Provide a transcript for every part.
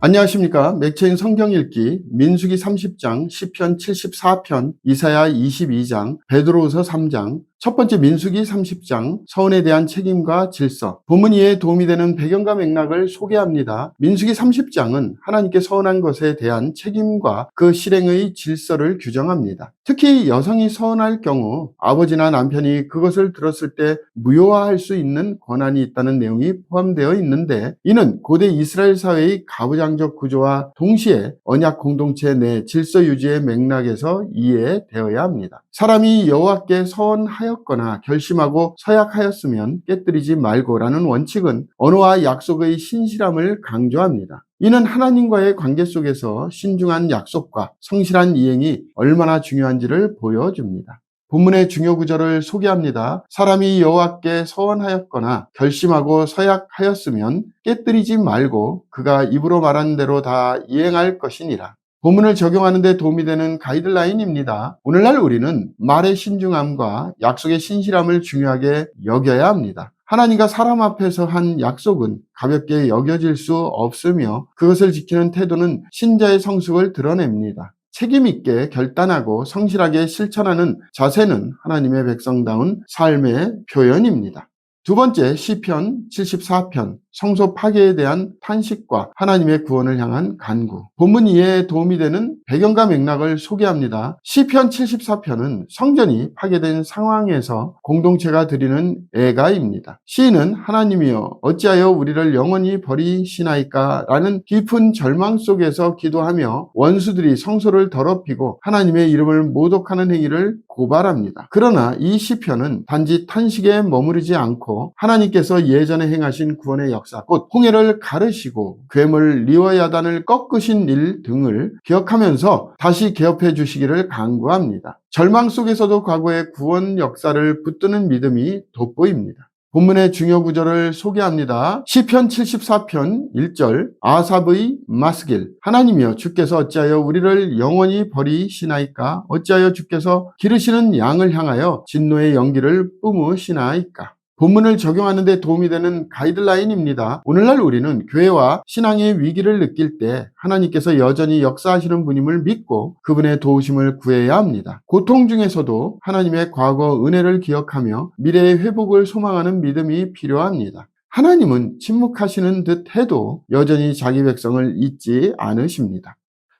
안녕하십니까. 맥체인 성경 읽기 민수기 30장, 시편 74편, 이사야 22장, 베드로후서 3장, 첫 번째 민수기 30장, 서원에 대한 책임과 질서, 본문 이해에 도움이 되는 배경과 맥락을 소개합니다. 민수기 30장은 하나님께 서원한 것에 대한 책임과 그 실행의 질서를 규정합니다. 특히 여성이 서원할 경우 아버지나 남편이 그것을 들었을 때 무효화할 수 있는 권한이 있다는 내용이 포함되어 있는데, 이는 고대 이스라엘 사회의 가부장적 구조와 동시에 언약 공동체 내 질서 유지의 맥락에서 이해되어야 합니다. 사람이 여호와께 서원하였거나 결심하고 서약하였으면 깨뜨리지 말고라는 원칙은 언어와 약속의 신실함을 강조합니다. 이는 하나님과의 관계 속에서 신중한 약속과 성실한 이행이 얼마나 중요한지를 보여줍니다. 본문의 중요 구절을 소개합니다. 사람이 여호와께 서원하였거나 결심하고 서약하였으면 깨뜨리지 말고 그가 입으로 말한 대로 다 이행할 것이니라. 본문을 적용하는 데 도움이 되는 가이드라인입니다. 오늘날 우리는 말의 신중함과 약속의 신실함을 중요하게 여겨야 합니다. 하나님과 사람 앞에서 한 약속은 가볍게 여겨질 수 없으며 그것을 지키는 태도는 신자의 성숙을 드러냅니다. 책임 있게 결단하고 성실하게 실천하는 자세는 하나님의 백성다운 삶의 표현입니다. 두 번째, 시편 74편, 성소 파괴에 대한 탄식과 하나님의 구원을 향한 간구. 본문 이해에 도움이 되는 배경과 맥락을 소개합니다. 시편 74편은 성전이 파괴된 상황에서 공동체가 드리는 애가입니다. 시인은 하나님이여 어찌하여 우리를 영원히 버리시나이까 라는 깊은 절망 속에서 기도하며 원수들이 성소를 더럽히고 하나님의 이름을 모독하는 행위를 고발합니다. 그러나 이 시편은 단지 탄식에 머무르지 않고 하나님께서 예전에 행하신 구원의 역사, 곧 홍해를 가르시고 괴물 리워야단을 꺾으신 일 등을 기억하면서 다시 개업해 주시기를 간구합니다. 절망 속에서도 과거의 구원 역사를 붙드는 믿음이 돋보입니다. 본문의 중요 구절을 소개합니다. 시편 74편 1절, 아삽의 마스길. 하나님이여 주께서 어찌하여 우리를 영원히 버리시나이까? 어찌하여 주께서 기르시는 양을 향하여 진노의 연기를 뿜으시나이까? 본문을 적용하는 데 도움이 되는 가이드라인입니다. 오늘날 우리는 교회와 신앙의 위기를 느낄 때 하나님께서 여전히 역사하시는 분임을 믿고 그분의 도우심을 구해야 합니다. 고통 중에서도 하나님의 과거 은혜를 기억하며 미래의 회복을 소망하는 믿음이 필요합니다. 하나님은 침묵하시는 듯 해도 여전히 자기 백성을 잊지 않으십니다.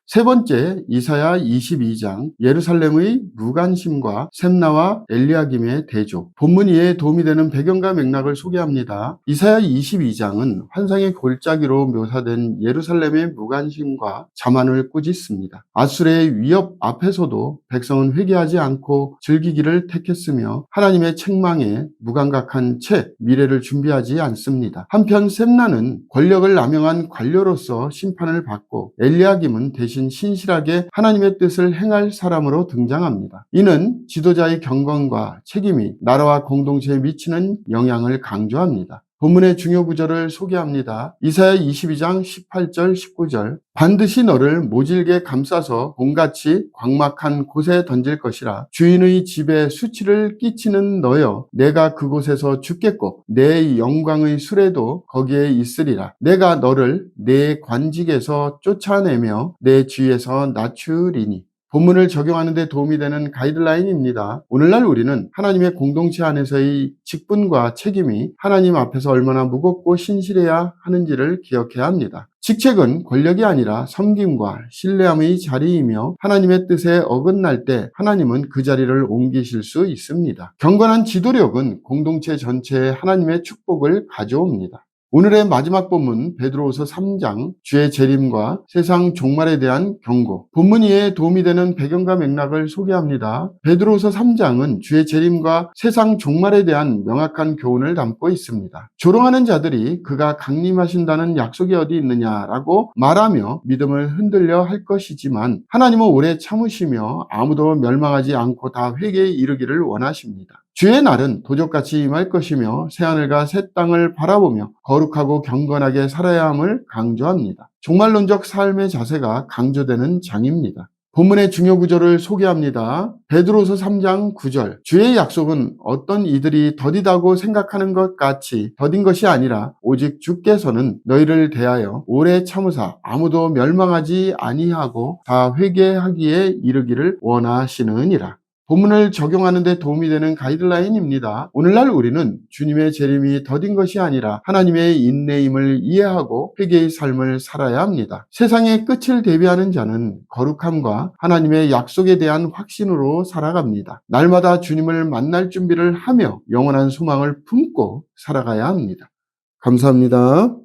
세 번째, 이사야 22장, 예루살렘의 무관심과 셈나와 엘리야김의 대조. 본문 이해에 도움이 되는 배경과 맥락을 소개합니다. 이사야 22장은 환상의 골짜기로 묘사된 예루살렘의 무관심과 자만을 꾸짖습니다. 아수르의 위협 앞에서도 백성은 회개하지 않고 즐기기를 택했으며 하나님의 책망에 무감각한 채 미래를 준비하지 않습니다. 한편 셈나는 권력을 남용한 관료로서 심판을 받고 엘리야김은 대신 신실하게 하나님의 뜻을 행할 사람으로 등장합니다. 이는 지도자의 경건과 책임이 나라와 공동체에 미치는 영향을 강조합니다. 본문의 중요 구절을 소개합니다. 이사야 22장 18절 19절, 반드시 너를 모질게 감싸서 곰같이 광막한 곳에 던질 것이라. 주인의 집에 수치를 끼치는 너여 내가 그곳에서 죽겠고 내 영광의 수레도 거기에 있으리라. 내가 너를 내 관직에서 쫓아내며 내 지위에서 낮추리니. 본문을 적용하는 데 도움이 되는 가이드라인입니다. 오늘날 우리는 하나님의 공동체 안에서의 직분과 책임이 하나님 앞에서 얼마나 무겁고 신실해야 하는지를 기억해야 합니다. 직책은 권력이 아니라 섬김과 신뢰함의 자리이며 하나님의 뜻에 어긋날 때 하나님은 그 자리를 옮기실 수 있습니다. 경건한 지도력은 공동체 전체에 하나님의 축복을 가져옵니다. 오늘의 마지막 본문 베드로후서 3장, 주의 재림과 세상 종말에 대한 경고. 본문 이해에 도움이 되는 배경과 맥락을 소개합니다. 베드로후서 3장은 주의 재림과 세상 종말에 대한 명확한 교훈을 담고 있습니다. 조롱하는 자들이 그가 강림하신다는 약속이 어디 있느냐라고 말하며 믿음을 흔들려 할 것이지만 하나님은 오래 참으시며 아무도 멸망하지 않고 다 회개에 이르기를 원하십니다. 주의 날은 도적같이 임할 것이며 새하늘과 새 땅을 바라보며 거룩하고 경건하게 살아야 함을 강조합니다. 종말론적 삶의 자세가 강조되는 장입니다. 본문의 중요 구절을 소개합니다. 베드로서 3장 9절. 주의 약속은 어떤 이들이 더디다고 생각하는 것 같이 더딘 것이 아니라 오직 주께서는 너희를 대하여 오래 참으사 아무도 멸망하지 아니하고 다 회개하기에 이르기를 원하시느니라. 본문을 적용하는 데 도움이 되는 가이드라인입니다. 오늘날 우리는 주님의 재림이 더딘 것이 아니라 하나님의 인내임을 이해하고 회개의 삶을 살아야 합니다. 세상의 끝을 대비하는 자는 거룩함과 하나님의 약속에 대한 확신으로 살아갑니다. 날마다 주님을 만날 준비를 하며 영원한 소망을 품고 살아가야 합니다. 감사합니다.